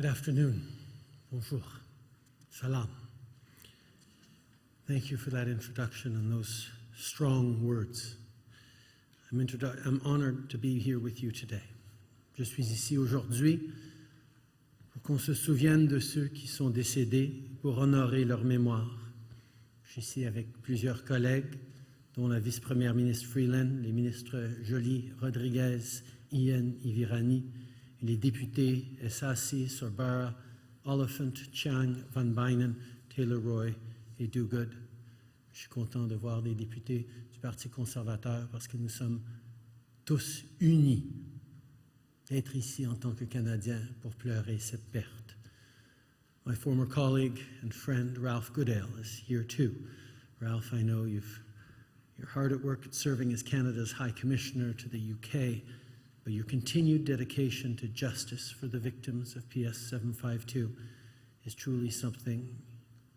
Good afternoon. Bonjour. Salam. Thank you for that introduction and those strong words. I'm honored to be here with you today. Je suis ici aujourd'hui pour qu'on se souvienne de ceux qui sont décédés, pour honorer leur mémoire. Je suis ici avec plusieurs collègues, dont la vice-première ministre Freeland, les ministres Joly, Rodriguez, Ian, Ivirani, et les députés Essasi, Sorbara, Oliphant, Chiang, Van Bynen, Taylor-Roy et Dogood. Je suis content de voir des députés du Parti conservateur parce que nous sommes tous unis d'être ici en tant que Canadiens pour pleurer cette perte. My former colleague and friend Ralph Goodale is here too. Ralph, I know you're hard at work at serving as Canada's High Commissioner to the UK, but your continued dedication to justice for the victims of PS752 is truly something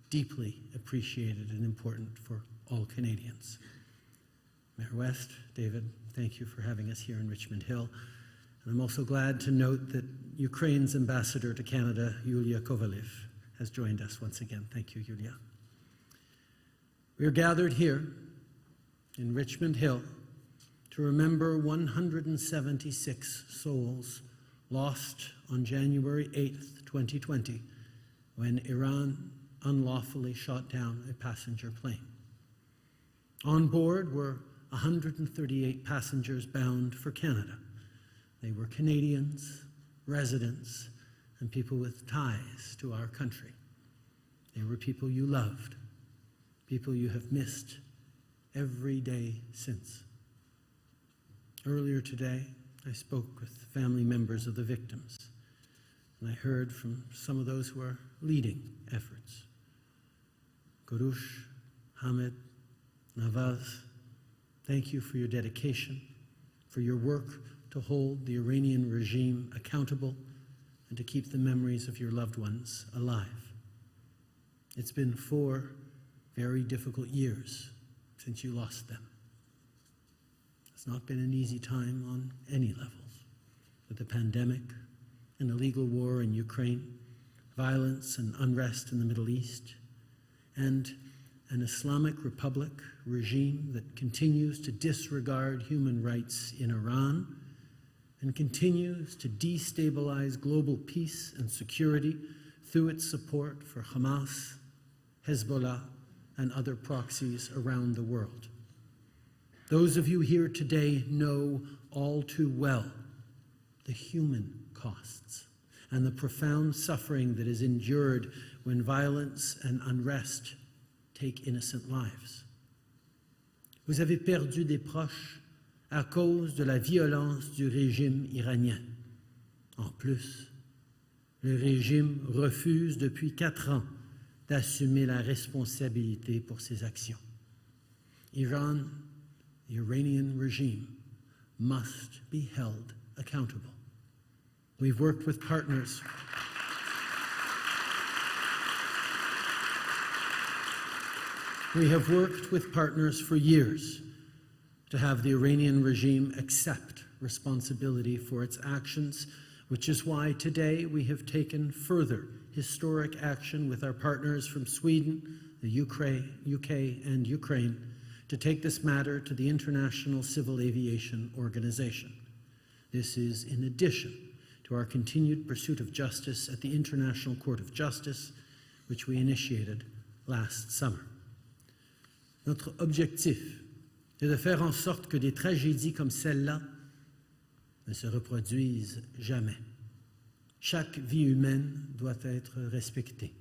deeply appreciated and important for all Canadians. Mayor West, David, thank you for having us here in Richmond Hill. And I'm also glad to note that Ukraine's ambassador to Canada, Yulia Kovalev, has joined us once again. Thank you, Yulia. We are gathered here in Richmond Hill to remember 176 souls lost on January 8th, 2020, when Iran unlawfully shot down a passenger plane. On board were 138 passengers bound for Canada. They were Canadians, residents, and people with ties to our country. They were people you loved, people you have missed every day since. Earlier today, I spoke with family members of the victims, and I heard from some of those who are leading efforts. Gourouche, Hamid, Navaz, thank you for your dedication, for your work to hold the Iranian regime accountable and to keep the memories of your loved ones alive. It's been 4 very difficult years since you lost them. It's not been an easy time on any levels, with the pandemic, an illegal war in Ukraine, violence and unrest in the Middle East, and an Islamic Republic regime that continues to disregard human rights in Iran and continues to destabilize global peace and security through its support for Hamas, Hezbollah, and other proxies around the world. Those of you here today know all too well the human costs and the profound suffering that is endured when violence and unrest take innocent lives. Vous avez perdu des proches à cause de la violence du régime iranien. En plus, le régime refuse depuis 4 ans d'assumer la responsabilité pour ses actions. Iran, the Iranian regime, must be held accountable. We've worked with partners. We have worked with partners for years to have the Iranian regime accept responsibility for its actions, which is why today we have taken further historic action with our partners from Sweden, the UK, and Ukraine to take this matter to the International Civil Aviation Organization. This is in addition to our continued pursuit of justice at the International Court of Justice, which we initiated last summer. Notre objectif est de faire en sorte que des tragédies comme celle-là ne se reproduisent jamais. Chaque vie humaine doit être respectée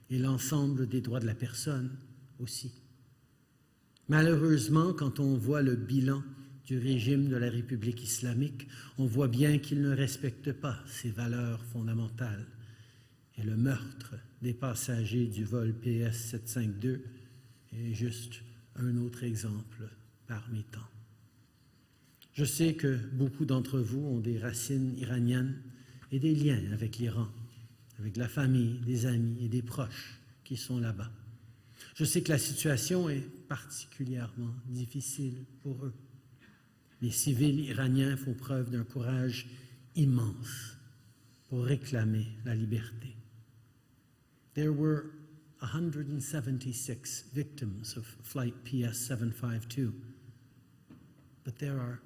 et l'ensemble des droits de la personne aussi. Malheureusement, quand on voit le bilan du régime de la République islamique, on voit bien qu'il ne respecte pas ses valeurs fondamentales. Et le meurtre des passagers du vol PS752 est juste un autre exemple parmi tant. Je sais que beaucoup d'entre vous ont des racines iraniennes et des liens avec l'Iran, avec la famille, des amis et des proches qui sont là-bas. Je sais que la situation est particulièrement difficile pour eux. Les civils iraniens font preuve d'un courage immense pour réclamer la liberté. There were 176 victims of Flight PS752, but there are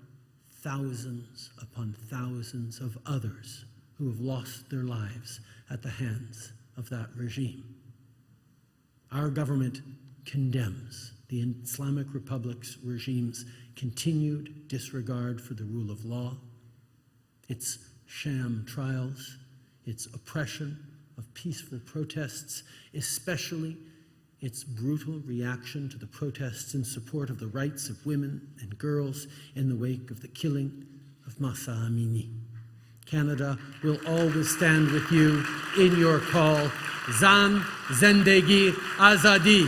thousands upon thousands of others who have lost their lives at the hands of that regime. Our government condemns the Islamic Republic's regime's continued disregard for the rule of law, its sham trials, its oppression of peaceful protests, especially its brutal reaction to the protests in support of the rights of women and girls in the wake of the killing of Mahsa Amini. Canada will always stand with you in your call, Zan, Zendegi, Azadi.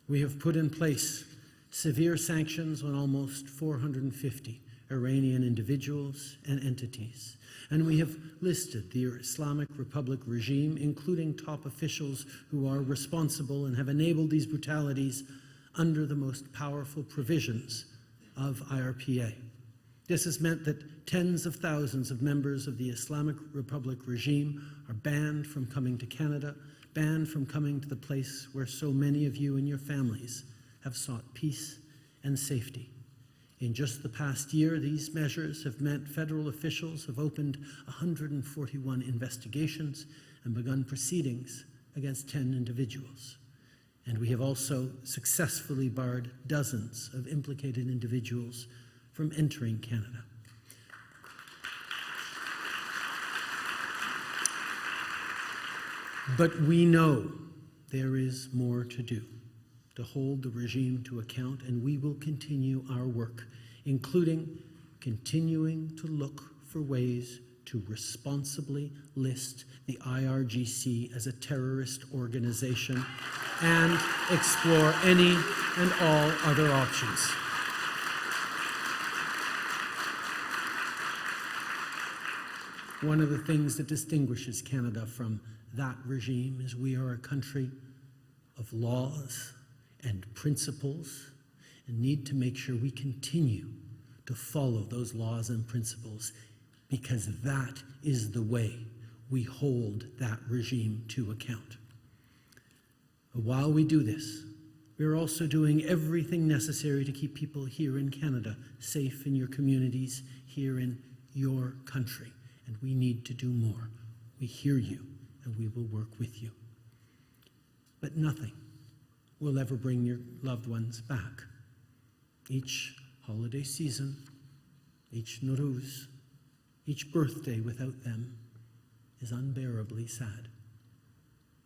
We have put in place severe sanctions on almost 450 Iranian individuals and entities. And we have listed the Islamic Republic regime, including top officials who are responsible and have enabled these brutalities under the most powerful provisions of IRPA. This has meant that tens of thousands of members of the Islamic Republic regime are banned from coming to Canada, banned from coming to the place where so many of you and your families have sought peace and safety. In just the past year, these measures have meant federal officials have opened 141 investigations and begun proceedings against 10 individuals. And we have also successfully barred dozens of implicated individuals from entering Canada. But we know there is more to do to hold the regime to account, and we will continue our work, including continuing to look for ways to responsibly list the IRGC as a terrorist organization and explore any and all other options. One of the things that distinguishes Canada from that regime is we are a country of laws and principles and need to make sure we continue to follow those laws and principles, because that is the way we hold that regime to account. While we do this, we are also doing everything necessary to keep people here in Canada safe in your communities, here in your country. And we need to do more. We hear you, and we will work with you. But nothing will ever bring your loved ones back. Each holiday season, each Nowruz, each birthday without them is unbearably sad.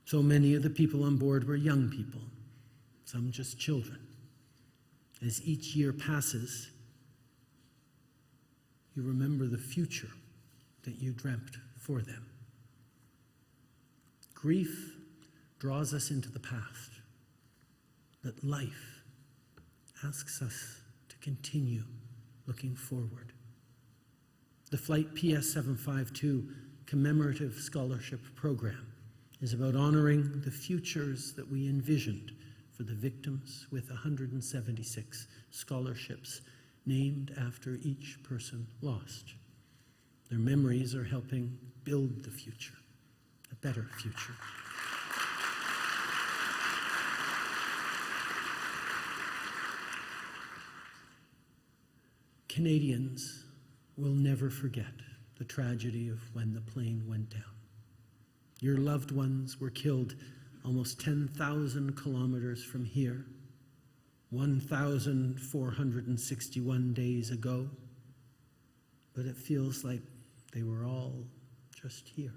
So many of the people on board were young people, some just children. As each year passes, you remember the future that you dreamt for them. Grief draws us into the past, but life asks us to continue looking forward. The Flight PS752 commemorative scholarship program is about honoring the futures that we envisioned for the victims, with 176 scholarships named after each person lost. Their memories are helping build the future, a better future. Canadians will never forget the tragedy of when the plane went down. Your loved ones were killed almost 10,000 kilometers from here, 1,461 days ago, but it feels like they were all just here.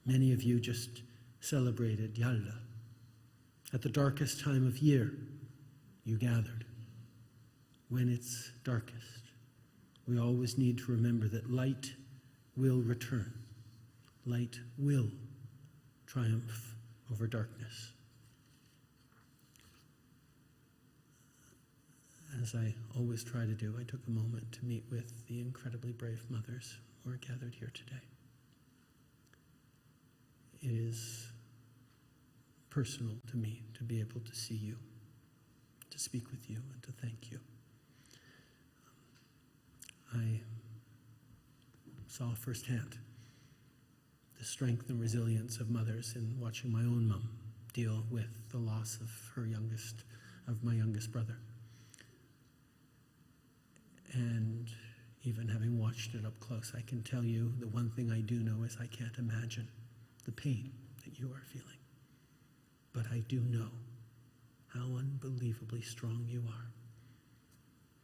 Many of you just celebrated Yalda. At the darkest time of year, you gathered. When it's darkest, we always need to remember that light will return. Light will triumph over darkness. As I always try to do, I took a moment to meet with the incredibly brave mothers who are gathered here today. It is personal to me to be able to see you, to speak with you, and to thank you. I saw firsthand the strength and resilience of mothers in watching my own mom deal with the loss of my youngest brother. And even having watched it up close, I can tell you the one thing I do know is I can't imagine the pain that you are feeling. But I do know how unbelievably strong you are,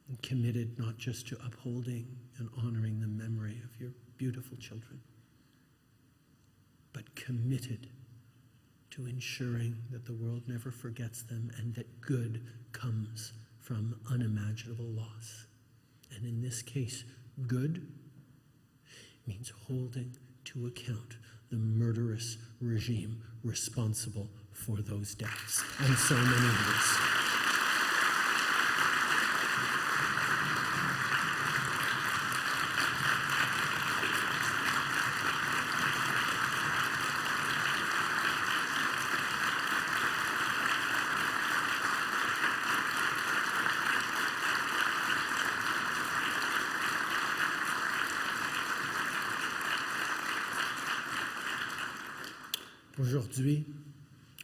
and committed not just to upholding and honoring the memory of your beautiful children, but committed to ensuring that the world never forgets them and that good comes from unimaginable loss. And in this case, good means holding to account the murderous regime responsible for those deaths and so many others. Aujourd'hui,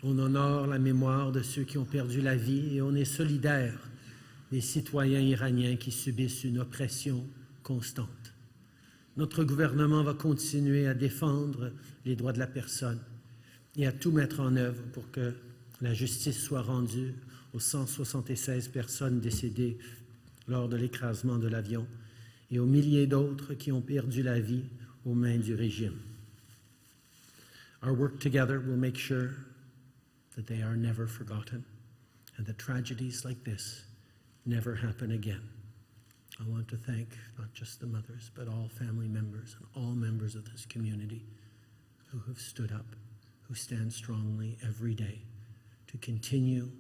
on honore la mémoire de ceux qui ont perdu la vie et on est solidaire des citoyens iraniens qui subissent une oppression constante. Notre gouvernement va continuer à défendre les droits de la personne et à tout mettre en œuvre pour que la justice soit rendue aux 176 personnes décédées lors de l'écrasement de l'avion et aux milliers d'autres qui ont perdu la vie aux mains du régime. Our work together will make sure that they are never forgotten and that tragedies like this never happen again. I want to thank not just the mothers, but all family members and all members of this community who have stood up, who stand strongly every day to continue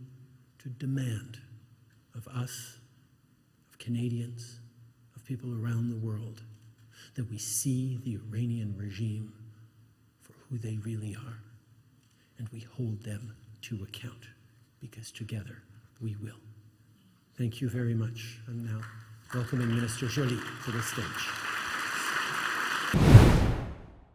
to demand of us, of Canadians, of people around the world, that we see the Iranian regime who they really are, and we hold them to account, because together we will. Thank you very much. I'm now welcoming Minister Joly to the stage.